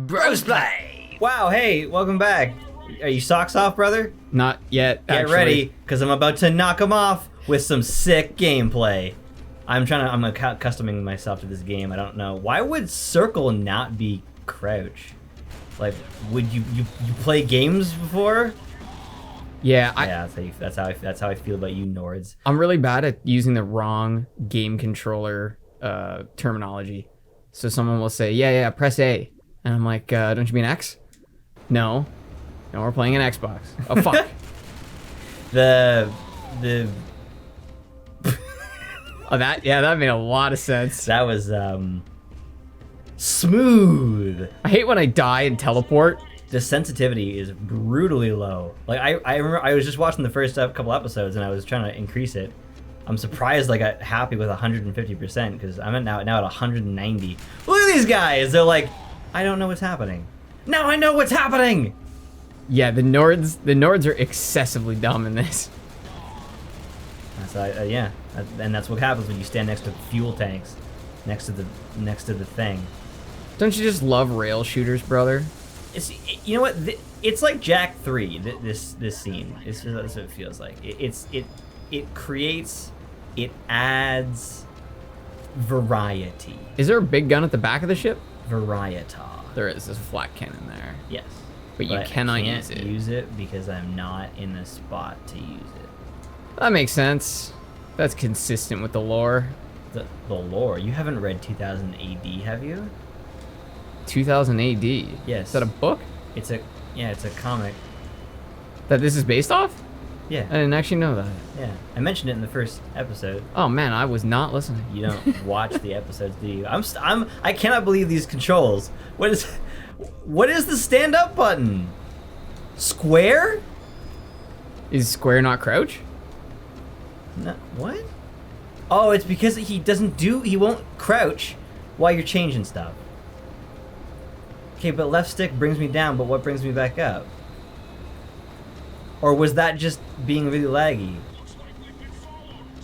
Brosplay! Wow, hey, welcome back. Are you socks off, brother? Not yet, Get ready, because I'm about to knock them off with some sick gameplay. I'm customing myself to this game. I don't know. Why would circle not be crouch? Like, would you play games before? Yeah, that's how I feel about you Nords. I'm really bad at using the wrong game controller terminology. So someone will say, yeah, press A. And I'm like, don't you mean X? No, we're playing an Xbox. Oh, fuck. the Oh, that made a lot of sense. That was smooth. I hate when I die and teleport. The sensitivity is brutally low. Like I remember I was just watching the first couple episodes and I was trying to increase it. I'm surprised I got happy with 150% because I'm now at 190. Look at these guys. They're like, I don't know what's happening. Now I know what's happening. Yeah, the Nords are excessively dumb in this. That's yeah, and that's what happens when you stand next to fuel tanks, next to the thing. Don't you just love rail shooters, brother? You know what? It's like Jack 3. This scene. That's what it feels like. It creates. It adds variety. Is there a big gun at the back of the ship? Varieta. There is. There's a flat cannon there. Yes. But you cannot use it. Use it because I'm not in the spot to use it. That makes sense. That's consistent with the lore. The lore? You haven't read 2000 AD, have you? 2000 AD? Yes. Is that a book? It's a comic. That this is based off? Yeah. I didn't actually know that. Yeah. I mentioned it in the first episode. Oh man, I was not listening. You don't watch the episodes, do you? I cannot believe these controls. What is the stand up button? Square? Is square not crouch? No, what? Oh, it's because he won't crouch while you're changing stuff. Okay, but left stick brings me down, but what brings me back up? Or was that just being really laggy?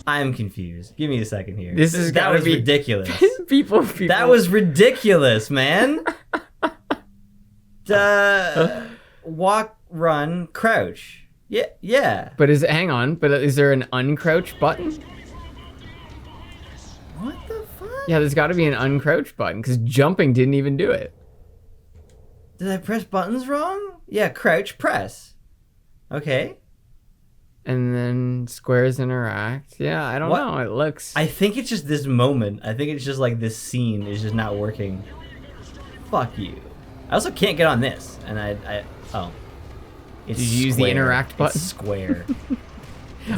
I'm confused. Give me a second here. That was ridiculous. people. That was ridiculous, man. Walk, run, crouch. Yeah. But hang on, is there an uncrouch button? What the fuck? Yeah, there's got to be an uncrouch button because jumping didn't even do it. Did I press buttons wrong? Yeah, crouch, press. Okay. And then squares interact. Yeah, I don't know. It looks... I think it's just this moment. I think it's just like this scene is just not working. Fuck you. I also can't get on this. And oh. It's Did you use the interact button? It's square.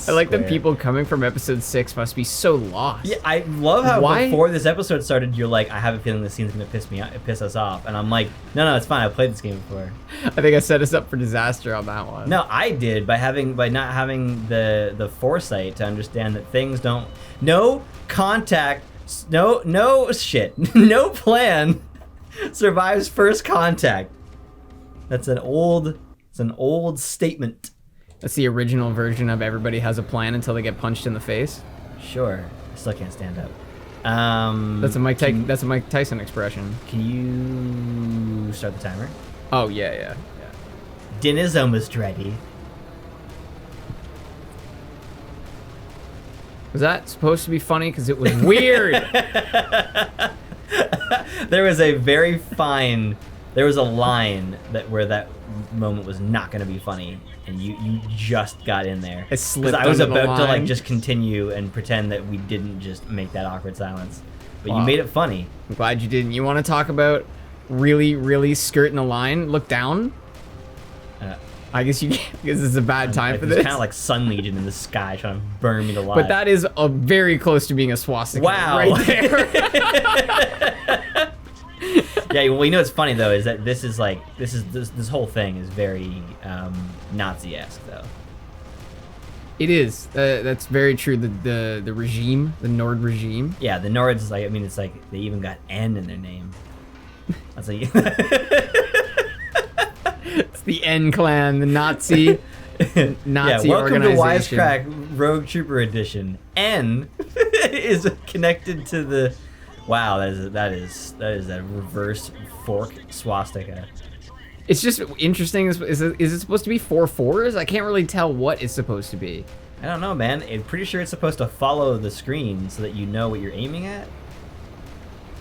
I like that people coming from episode 6 must be so lost. Yeah, I love how before this episode started, you're like, I have a feeling this scene's gonna piss us off, and I'm like, no, it's fine. I played this game before. I think I set us up for disaster on that one. No, I did by not having the foresight to understand that things don't. No contact. No shit. No plan survives first contact. That's an old statement. That's the original version of everybody has a plan until they get punched in the face. Sure. I still can't stand up. That's a Mike Tyson expression. Can you start the timer? Oh, yeah. Dinner's almost ready. Was that supposed to be funny? Because it was weird. There was a line where that moment was not going to be funny, and you just got in there. I slipped. I was about to like just continue and pretend that we didn't just make that awkward silence, but you made it funny. I'm glad you didn't. You want to talk about really skirting the line? Look down. I guess you can't, because it's a bad time for this. It's kind of like Sun Legion in the sky trying to burn me alive. But that is very close to being a swastika. Wow. Right there. Yeah, well, you know what's funny though is that this whole thing is very Nazi-esque though. It is. That's very true. The regime, the Nord regime. Yeah, the Nords is like, I mean, it's like they even got N in their name. That's like. It's the N clan, the Nazi Nazi welcome organization. To Wisecrack Rogue Trooper Edition. N is connected to the. Wow, that is a reverse fork swastika. It's just interesting. Is it supposed to be 4 4s? I can't really tell what it's supposed to be. I don't know, man. I'm pretty sure it's supposed to follow the screen so that you know what you're aiming at.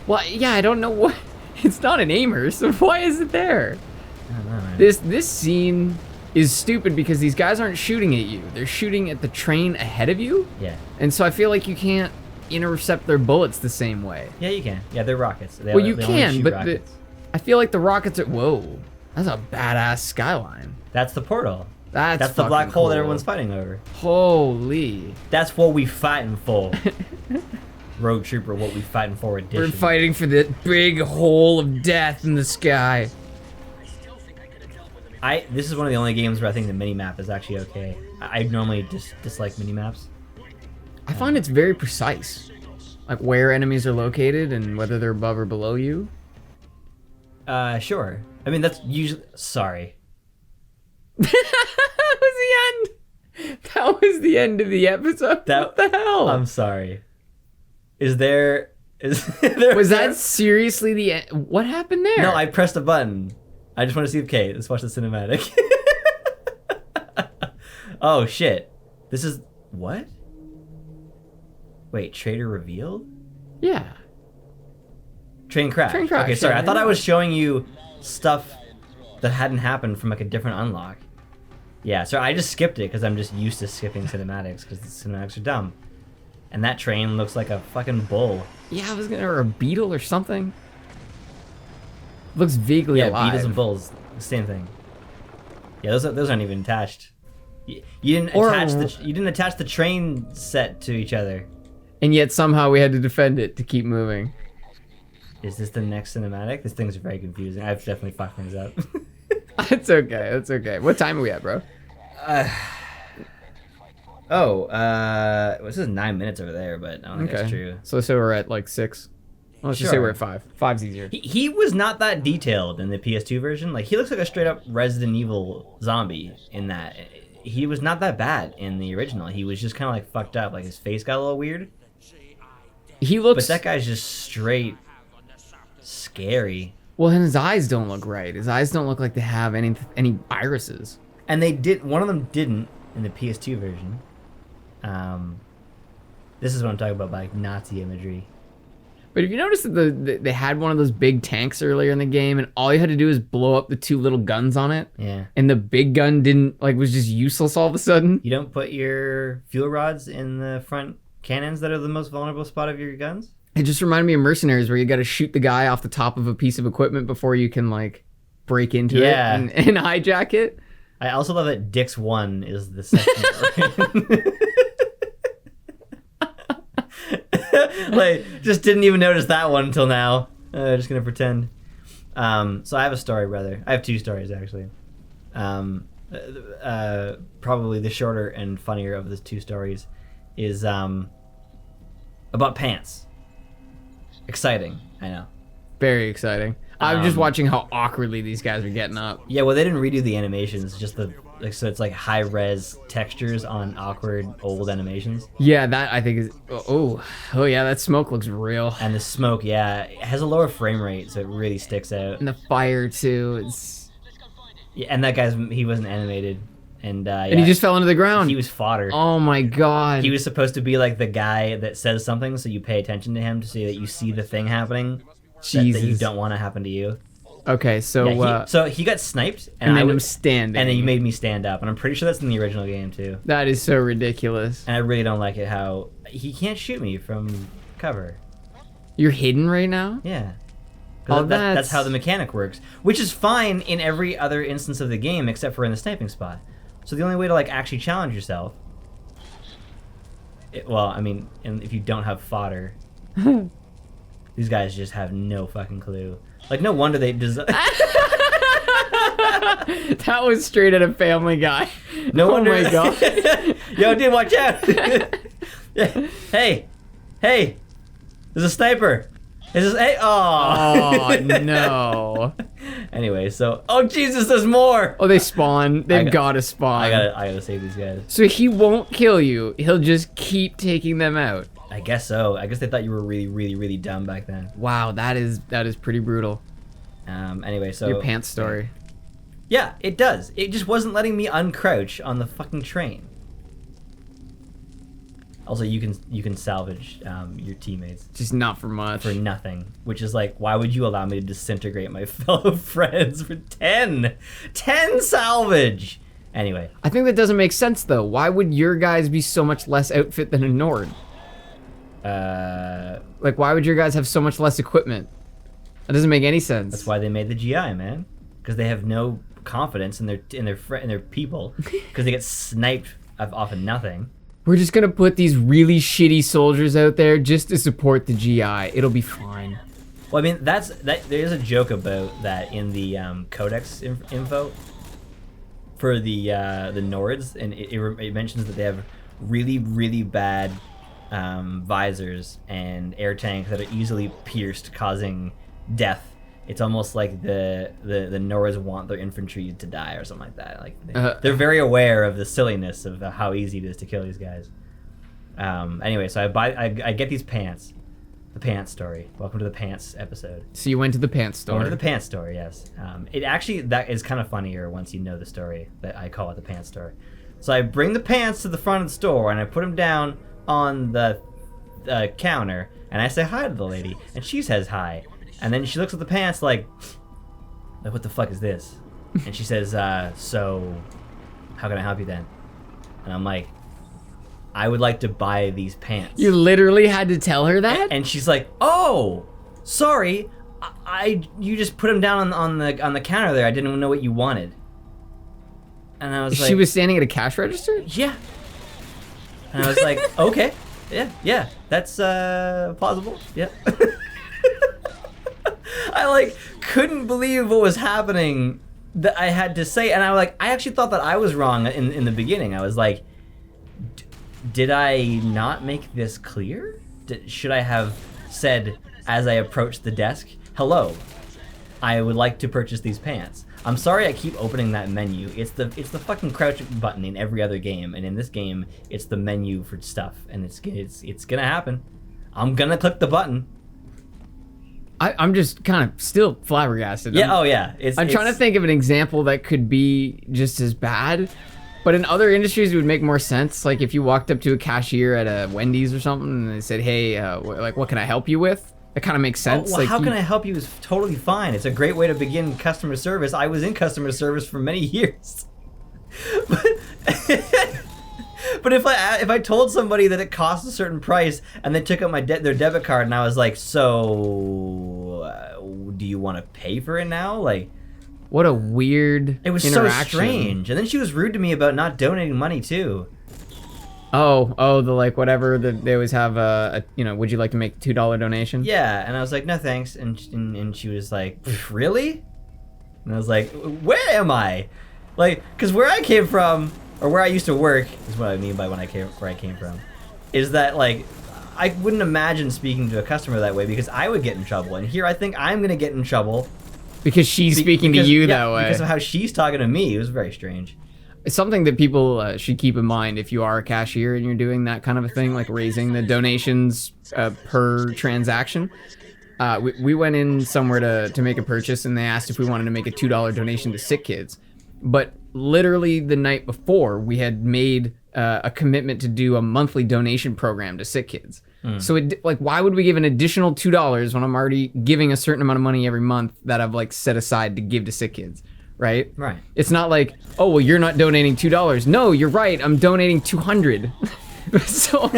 Well, yeah, I don't know what. It's not an aimer, so why is it there? I don't know, man. This scene is stupid because these guys aren't shooting at you. They're shooting at the train ahead of you. Yeah. And so I feel like you can't intercept their bullets the same way. Yeah, you can. Yeah, they're rockets. Well, you they only can, shoot but rockets. I feel like the rockets are. Whoa, that's a badass skyline. That's the portal. That's the black fucking hole that cool. everyone's fighting over. Holy. That's what we fighting for. Road Trooper, what we fighting for edition. We're fighting for the big hole of death in the sky. This is one of the only games where I think the mini-map is actually okay. I normally dislike mini-maps. I find it's very precise. Like where enemies are located and whether they're above or below you. Sure. I mean, that's usually... Sorry. That was the end. That was the end of the episode. What the hell? I'm sorry. Is there... Was that seriously the end? What happened there? No, I pressed a button. I just want to see if... Okay, let's watch the cinematic. Oh, shit. This is... What? Wait, traitor revealed? Yeah. Train crash. Train crash, Okay, sorry. yeah, I thought yeah. I was showing you stuff that hadn't happened from like a different unlock. Yeah, so I just skipped it because I'm just used to skipping cinematics because the cinematics are dumb. And that train looks like a fucking bull. Yeah, I was gonna... Or a beetle or something. Looks vaguely alive. Beetles and bulls, same thing. Yeah, those aren't even attached. You didn't Or- attach the train set to each other. And yet somehow we had to defend it to keep moving. Is this the next cinematic? This thing's very confusing. I've definitely fucked things up. It's okay. It's okay. What time are we at, bro? This is 9 minutes over there, but I don't think that's true. So let's say we're at like 6. Let's just say we're at 5. 5's easier. He was not that detailed in the PS2 version. Like, he looks like a straight up Resident Evil zombie in that. He was not that bad in the original. He was just kind of like fucked up. Like, his face got a little weird. He looks... But that guy's just straight scary. Well, and his eyes don't look right. His eyes don't look like they have any irises. And one of them didn't in the PS2 version. This is what I'm talking about by like Nazi imagery. But if you notice that they had one of those big tanks earlier in the game, and all you had to do is blow up the 2 little guns on it. Yeah. And the big gun was just useless all of a sudden. You don't put your fuel rods in the front cannons that are the most vulnerable spot of your guns? It just reminded me of Mercenaries, where you got to shoot the guy off the top of a piece of equipment before you can like break into it and hijack it. I also love that Dix 1 is the second. Like, just didn't even notice that one until now. Just gonna pretend. So I have a story, brother. I have 2 stories actually. Probably the shorter and funnier of the 2 stories is about pants. Exciting, I know. Very exciting. I'm just watching how awkwardly these guys are getting up. Yeah, well, they didn't redo the animations. Just so it's like high res textures on awkward old animations. Yeah, that I think is. Oh yeah, that smoke looks real. And the smoke, yeah, it has a lower frame rate, so it really sticks out. And the fire too. It's. Yeah, and that he wasn't animated, and And he just fell into the ground. He was fodder. Oh my god. He was supposed to be like the guy that says something, so you pay attention to him to see that you see the thing happening. That you don't want to happen to you. Okay, so so he got sniped, and then I'm standing, and then you made me stand up, and I'm pretty sure that's in the original game too. That is so ridiculous. And I really don't like it how he can't shoot me from cover. You're hidden right now? Yeah. Oh, that's how the mechanic works, which is fine in every other instance of the game except for in the sniping spot. So the only way to like actually challenge yourself, if you don't have fodder. These guys just have no fucking clue. Like, no wonder they design. That was straight out of Family Guy. No wonder. Oh my god. Yo, dude, watch out. Hey, there's a sniper. Hey, oh no. Anyway, so, oh Jesus, there's more. Oh, they spawn. They've gotta spawn. I gotta save these guys. So he won't kill you. He'll just keep taking them out. I guess so. I guess they thought you were really, really, really dumb back then. Wow, that is pretty brutal. Anyway, so Your pants story. Yeah, it does. It just wasn't letting me uncrouch on the fucking train. Also, you can salvage your teammates Just not for much. for nothing, which is like, why would you allow me to disintegrate my fellow friends for 10 salvage? Anyway, I think that doesn't make sense though. Why would your guys be so much less outfit than a Nord? Like, why would your guys have so much less equipment? That doesn't make any sense. that's why they made the GI, man, because they have no confidence in their people, because they get sniped off of nothing. We're just gonna put these really shitty soldiers out there just to support the GI. It'll be fine. Well, I mean, there's a joke about that in the codex info for the Nords, and it mentions that they have really, really bad visors and air tanks that are easily pierced, causing death. It's almost like the Nords want their infantry to die or something like that. Like they're very aware of the silliness of how easy it is to kill these guys. Anyway, so I get these pants. The pants story. Welcome to the pants episode. So you went to the pants store. I went to the pants store, yes. It actually, that is kind of funnier once you know the story, that I call it the pants store. So I bring the pants to the front of the store and I put them down on the counter and I say hi to the lady and she says hi. And then she looks at the pants like what the fuck is this? And she says, so how can I help you then? And I'm like, I would like to buy these pants. You literally had to tell her that? And she's like, oh, sorry, you just put them down on the counter there. I didn't even know what you wanted. And I was like, she was standing at a cash register? yeah. And I was like, okay, yeah, that's plausible, yeah. I like couldn't believe what was happening that I had to say, and I actually thought that I was wrong in the beginning. I was like, did I not make this clear? Should I have said as I approached the desk, hello, I would like to purchase these pants. I'm sorry I keep opening that menu. It's the fucking crouch button in every other game, and in this game, it's the menu for stuff, and it's gonna happen. I'm gonna click the button. I'm just kind of still flabbergasted. Yeah, yeah. I'm trying to think of an example that could be just as bad, but in other industries it would make more sense. Like if you walked up to a cashier at a Wendy's or something and they said, hey, like what can I help you with? That kind of makes sense. Well, like, how can I help you is totally fine. It's a great way to begin customer service. I was in customer service for many years. But if I told somebody that it cost a certain price and they took out their debit card and I was like, so do you want to pay for it now? Like, what a weird it was interaction. so strange. And then she was rude to me about not donating money too. Oh, the like whatever they always have would you like to make a $2 donation? Yeah, and I was like, no thanks. And she was like, really? And I was like, where am I? Like, because where I came from, or where I used to work, is what I mean by where I came from, is that like I wouldn't imagine speaking to a customer that way because I would get in trouble. And here I think I'm gonna get in trouble because she's speaking to you that way. Because of how she's talking to me. It was very strange. It's something that people should keep in mind if you are a cashier and you're doing that kind of a thing, like raising the donations per transaction. We went in somewhere to make a purchase and they asked if we wanted to make a $2 donation to sick kids. But literally the night before, we had made a commitment to do a monthly donation program to sick kids. So why would we give an additional $2 when I'm already giving a certain amount of money every month that I've like set aside to give to sick kids? Right? Right. It's not like, oh, well, you're not donating $2. No, you're right. I'm donating $200. So,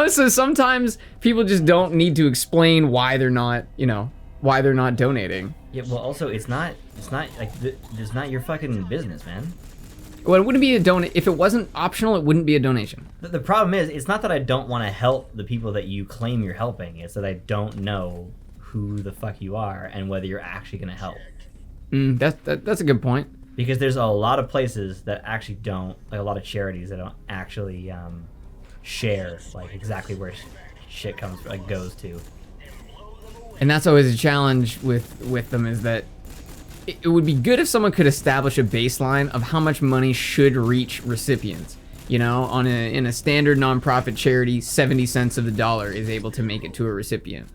so sometimes people just don't need to explain why they're not donating. Yeah, well, also, it's not like, it's not your fucking business, man. Well, it wouldn't be a donation. If it wasn't optional, it wouldn't be a donation. The problem is, it's not that I don't want to help the people that you claim you're helping. It's that I don't know who the fuck you are and whether you're actually going to help. That's a good point. Because there's a lot of places that actually don't, like a lot of charities that don't actually share like exactly where shit goes to. And that's always a challenge with them, is that it would be good if someone could establish a baseline of how much money should reach recipients. In a standard nonprofit charity, 70 cents of the dollar is able to make it to a recipient.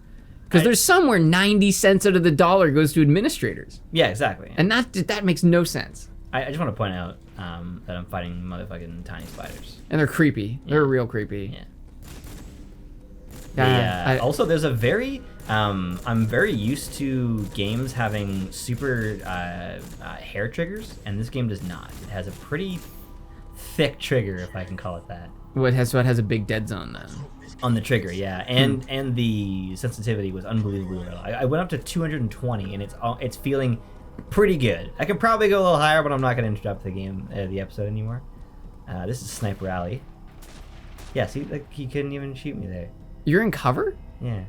Because there's some where 90 cents out of the dollar goes to administrators. Yeah, exactly. And that makes no sense. I just want to point out that I'm fighting motherfucking tiny spiders. And they're creepy. They're real creepy. Yeah. Also, there's a very... I'm very used to games having super hair triggers, and this game does not. It has a pretty thick trigger, if I can call it that. So it has a big dead zone then. On the trigger, yeah, and the sensitivity was unbelievably low. I went up to 220, and it's feeling pretty good. I could probably go a little higher, but I'm not going to interrupt the episode anymore. This is Sniper Alley. Yeah, see, like he couldn't even shoot me there. You're in cover? Yeah.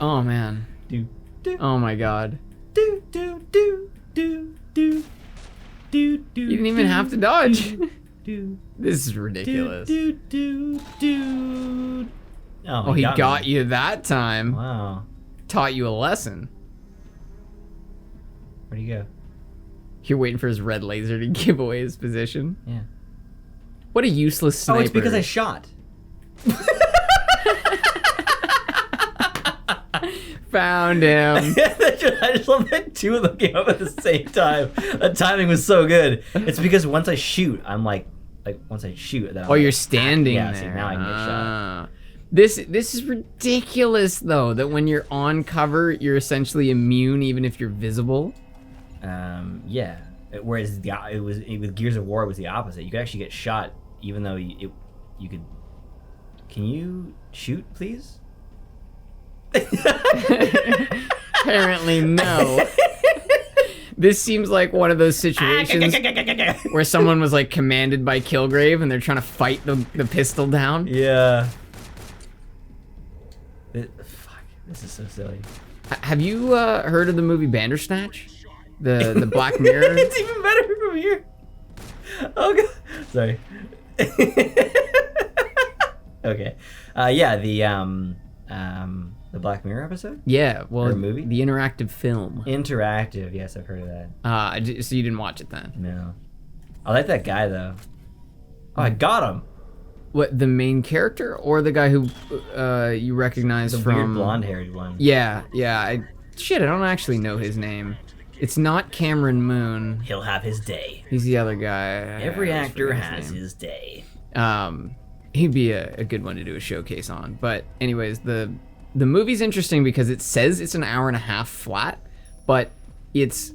Oh man. Oh my god. You You didn't even have to dodge. This is ridiculous. Oh, he got you that time. Wow. Taught you a lesson. Where'd he go? You're waiting for his red laser to give away his position. Yeah. What a useless sniper. Oh, it's because I shot. Found him. I just love that two of them came up at the same time. The timing was so good. It's because once I shoot, I'm like once I shoot, then I'm you're standing there. See, now I can get shot. This is ridiculous though, that when you're on cover, you're essentially immune even if you're visible. Yeah. Whereas with Gears of War, it was the opposite. You could actually get shot even though you could. Can you shoot, please? Apparently no. This seems like one of those situations where someone was like commanded by Kilgrave and they're trying to fight the pistol down. Yeah. Fuck, this is so silly. Have you heard of the movie Bandersnatch? The Black Mirror? It's even better from here. Oh god. Sorry. Okay. Yeah, the Black Mirror episode? Yeah, well, or movie? The interactive film. Interactive, yes, I've heard of that. So you didn't watch it then? No. I like that guy, though. Oh, I got him! What, the main character or the guy who you recognize the from... weird blonde-haired one. Yeah. I don't actually know his name. It's not Cameron Moon. He'll have his day. He's the other guy. Every actor has his day. He'd be a good one to do a showcase on. But anyways, the movie's interesting because it says it's an hour and a half flat, but it's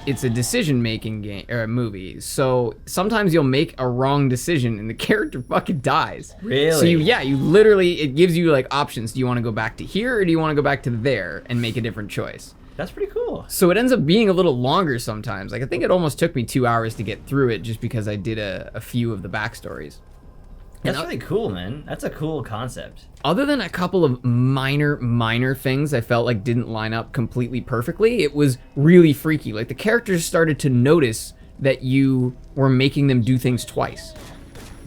a decision-making game or a movie. So sometimes you'll make a wrong decision and the character fucking dies. Really? So you literally, it gives you like options. Do you want to go back to here or do you want to go back to there and make a different choice? That's pretty cool. So it ends up being a little longer sometimes. Like I think it almost took me 2 hours to get through it just because I did a few of the backstories. That's really cool, man. That's a cool concept. Other than a couple of minor things I felt like didn't line up completely perfectly, it was really freaky. Like the characters started to notice that you were making them do things twice.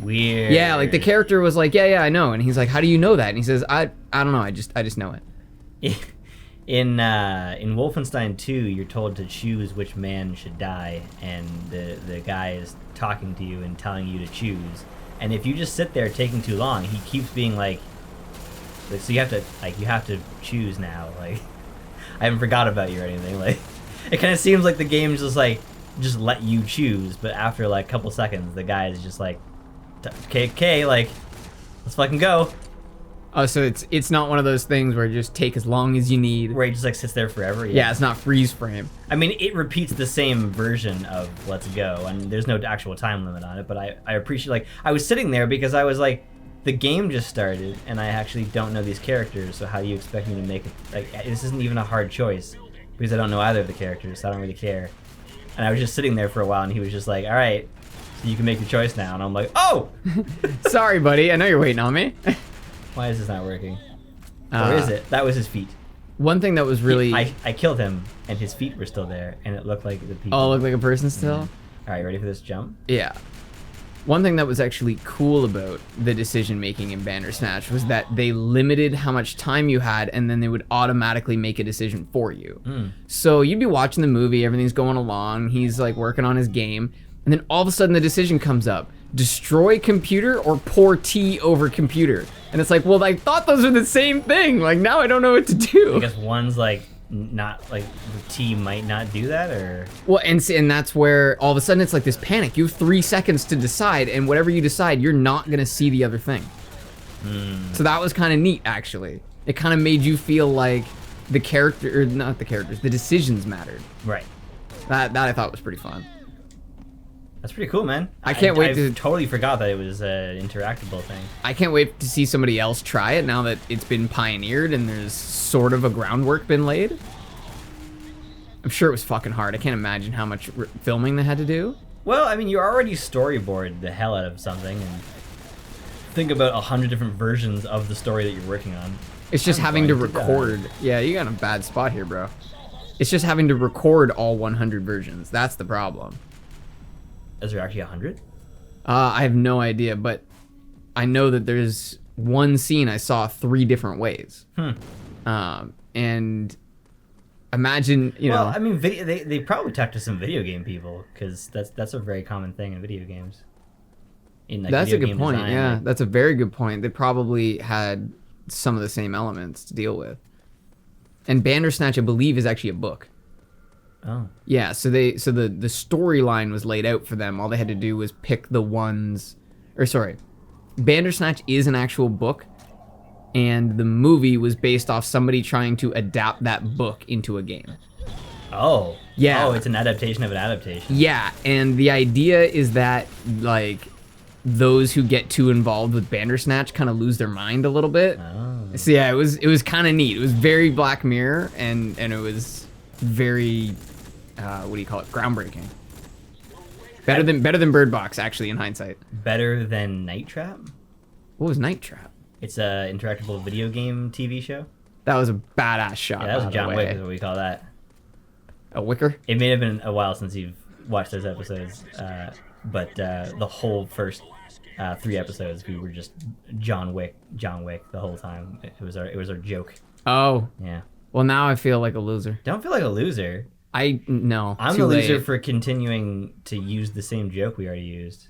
Weird. Yeah, like the character was like, yeah, I know. And he's like, how do you know that? And he says, I don't know, I just know it. In Wolfenstein 2, you're told to choose which man should die, and the guy is talking to you and telling you to choose. And if you just sit there taking too long, he keeps being like, so you have to choose now. Like, I haven't forgot about you or anything. Like, it kind of seems like the game's just let you choose, but after like a couple seconds, the guy is just like, okay, like, let's fucking go. Oh, so it's not one of those things where you just take as long as you need. Where he just like sits there forever. Yeah, it's not freeze frame. I mean, it repeats the same version of Let's Go, and there's no actual time limit on it, but I appreciate, like, I was sitting there because I was like, the game just started, and I actually don't know these characters, so how do you expect me to make it, like, this isn't even a hard choice, because I don't know either of the characters, so I don't really care. And I was just sitting there for a while, and he was just like, all right, so you can make your choice now, and I'm like, oh! Sorry, buddy, I know you're waiting on me. Why is this not working? Or is it? That was his feet. One thing that was really... I killed him, and his feet were still there, and it looked like the people. Oh, it looked like a person still? All right, ready for this jump? Yeah. One thing that was actually cool about the decision-making in Bandersnatch was that they limited how much time you had, and then they would automatically make a decision for you. So you'd be watching the movie, everything's going along, he's like working on his game, and then all of a sudden the decision comes up. destroy computer or pour tea over computer. And it's like, well, I thought those were the same thing. Like, now I don't know what to do. I guess one's like not like the T might not do that, or Well, and that's where all of a sudden it's like this panic. You have 3 seconds to decide, and whatever you decide, you're not gonna see the other thing. So that was kind of neat, actually. It kind of made you feel like the character, or not the characters, the decisions mattered. right. That I thought was pretty fun. That's pretty cool, man. I can't wait to totally forgot that it was an interactable thing. I can't wait to see somebody else try it now that it's been pioneered and there's sort of a groundwork been laid. I'm sure it was fucking hard. I can't imagine how much filming they had to do. Well, I mean, you already storyboard the hell out of something, and think about 100 different versions of the story that you're working on. It's just having to going to record. Yeah, you got a bad spot here, bro. It's just having to record all 100 versions. That's the problem. Is there actually 100? I have no idea, but I know that there's one scene I saw 3 different ways. And imagine, you know. Well, I mean, they probably talked to some video game people, because that's a very common thing in video games. In, like, that's a video good game point. design, Yeah, like, that's a very good point. They probably had some of the same elements to deal with. And Bandersnatch, I believe, is actually a book. oh, Yeah, so the storyline was laid out for them. All they had to do was pick the ones, or sorry, Bandersnatch is an actual book, and the movie was based off somebody trying to adapt that book into a game. oh, Yeah. Oh, it's an adaptation of an adaptation. Yeah, and the idea is that, like, those who get too involved with Bandersnatch kind of lose their mind a little bit. Oh. So yeah, it was kind of neat. It was very Black Mirror, and it was very, what do you call it? Groundbreaking. Better than Bird Box, actually, in hindsight. Better than Night Trap? What was Night Trap? It's a interactable video game TV show. That was a badass shot. Yeah, that by was the John way. Wick, is what we call that. A wicker? It may have been a while since you've watched those episodes, but the whole first 3 episodes, we were just John Wick the whole time. It was our joke. Oh, Yeah. well, now I feel like a loser. Don't feel like a loser. No. I'm too the loser late. for continuing to use the same joke we already used.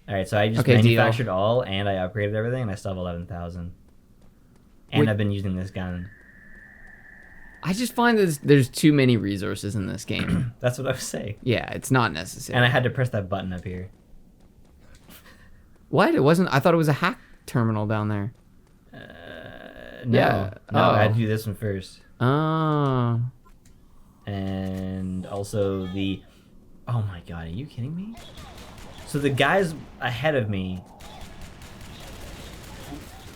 All right, so I just Okay, deal. manufactured all, and I upgraded everything, and I still have 11,000. And Wait. I've been using this gun. I just find that there's too many resources in this game. That's what I was saying. Yeah, it's not necessary. And I had to press that button up here. What? It wasn't. I thought it was a hack terminal down there. No, Yeah. no, I had Oh. to do this one first. Oh. And also the... Oh my god, are you kidding me? So the guys ahead of me...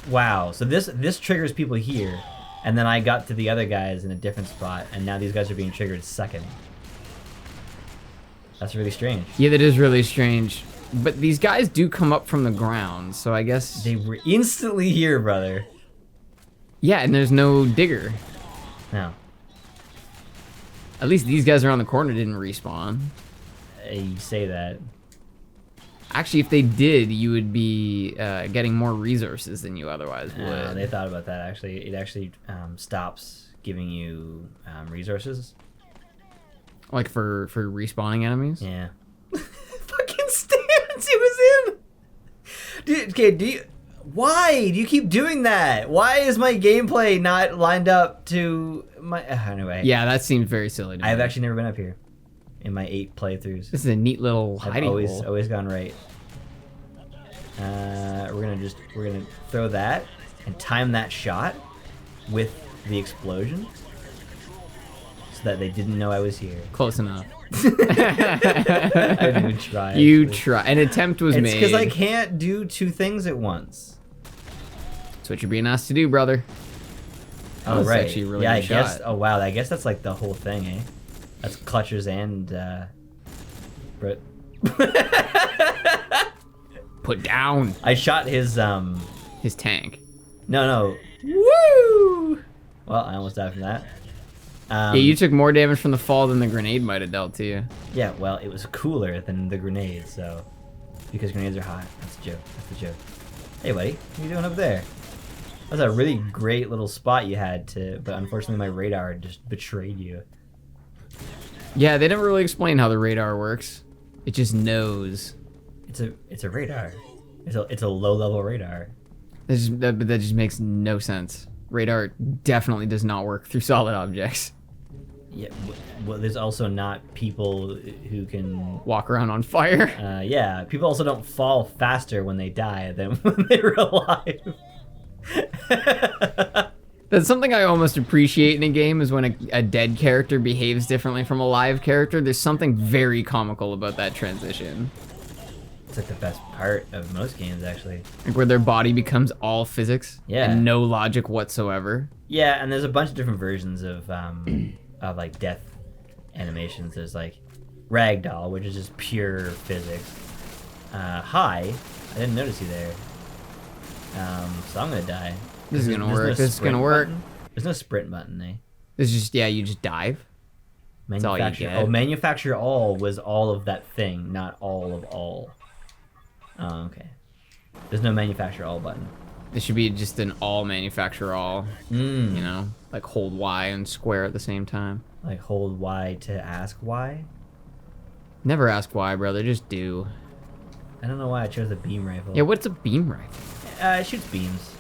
Wow, so this triggers people here, and then I got to the other guys in a different spot, and now these guys are being triggered second. That's really strange. Yeah, that is really strange. But these guys do come up from the ground, so I guess... They were instantly here, brother. Yeah, and there's no digger. No. At least these guys around the corner didn't respawn. You say that. Actually, if they did, you would be getting more resources than you otherwise would. They thought about that, actually. It actually stops giving you resources. Like for respawning enemies? Yeah. Fucking stance it was in! Dude, okay, why do you keep doing that? Why is my gameplay not lined up to my... anyway. Yeah, that seems very silly to me. I've actually never been up here in my 8 playthroughs. This is a neat little I've hiding hole. always gone right. We're gonna throw that and time that shot with the explosion so that they didn't know I was here. Close enough. I didn't even try. You actually. try. An attempt was It's made. because I can't do 2 things at once. That's what you're being asked to do, brother. That Oh was right. actually a really yeah, good I guess. shot. Oh wow, I guess that's like the whole thing, eh? That's clutchers and Brit. Put down I shot his his tank. No. Woo! Well, I almost died from that. Yeah, you took more damage from the fall than the grenade might have dealt to you. Yeah, well, it was cooler than the grenade, so... Because grenades are hot. That's a joke. That's the joke. Hey, buddy. What are you doing up there? That's a really great little spot you had to... But unfortunately, my radar just betrayed you. Yeah, they never really explain how the radar works. It just knows. It's a radar. It's a low level radar. That just makes no sense. Radar definitely does not work through solid objects. Yeah. Well, there's also not people who can Walk around on fire. Yeah. People also don't fall faster when they die than when they were alive. That's something I almost appreciate in a game is when a dead character behaves differently from a live character. There's something very comical about that transition. It's like the best part of most games, actually. Like where their body becomes all physics Yeah. and no logic whatsoever. Yeah, and there's a bunch of different versions of like death animations. There's like ragdoll, which is just pure physics. Hi, I didn't notice you there. So I'm gonna die. This is gonna There's work. no This is gonna sprint work. button. There's no sprint button, eh? It's just, yeah, you just dive. That's all you Manufacture. get. Oh, manufacture all was all of that thing, not all of all. Oh, okay. There's no manufacture all button. This should be just an all manufacture all, you Mm. know? Like hold Y and square at the same time. Like hold Y to ask why. Never ask why, brother. Just do. I don't know why I chose the beam rifle. Yeah, what's a beam rifle? It shoots beams.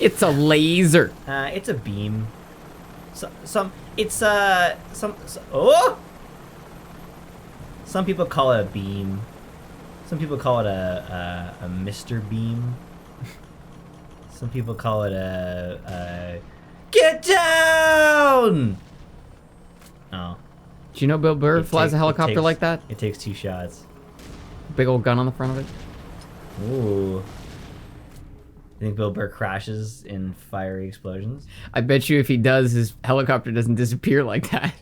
It's a laser. It's a beam. Oh! Some people call it a beam. Some people call it a Mr. Beam. Some people call it a get down! Oh. Do you know Bill Burr flies a helicopter like that? It takes 2 shots. Big old gun on the front of it. Ooh. You think Bill Burr crashes in fiery explosions? I bet you if he does, his helicopter doesn't disappear like that.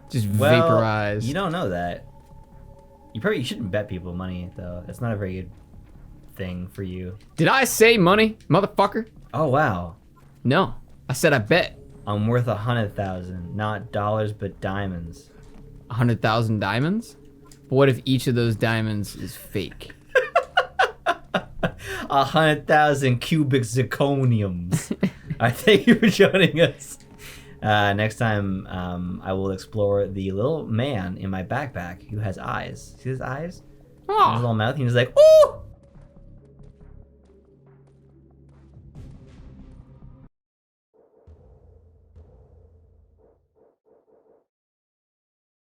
Just Well, vaporize. you don't know that. You shouldn't bet people money, though. That's not a very good thing for you. Did I say money, motherfucker? Oh, wow. No. I said I bet. I'm worth 100,000, not dollars, but diamonds. 100,000 diamonds? But what if each of those diamonds is fake? 100,000 cubic zirconiums. I thank you for joining us. Next time, I will explore the little man in my backpack who has eyes. See his eyes? His Oh, little mouth. He's like, ooh!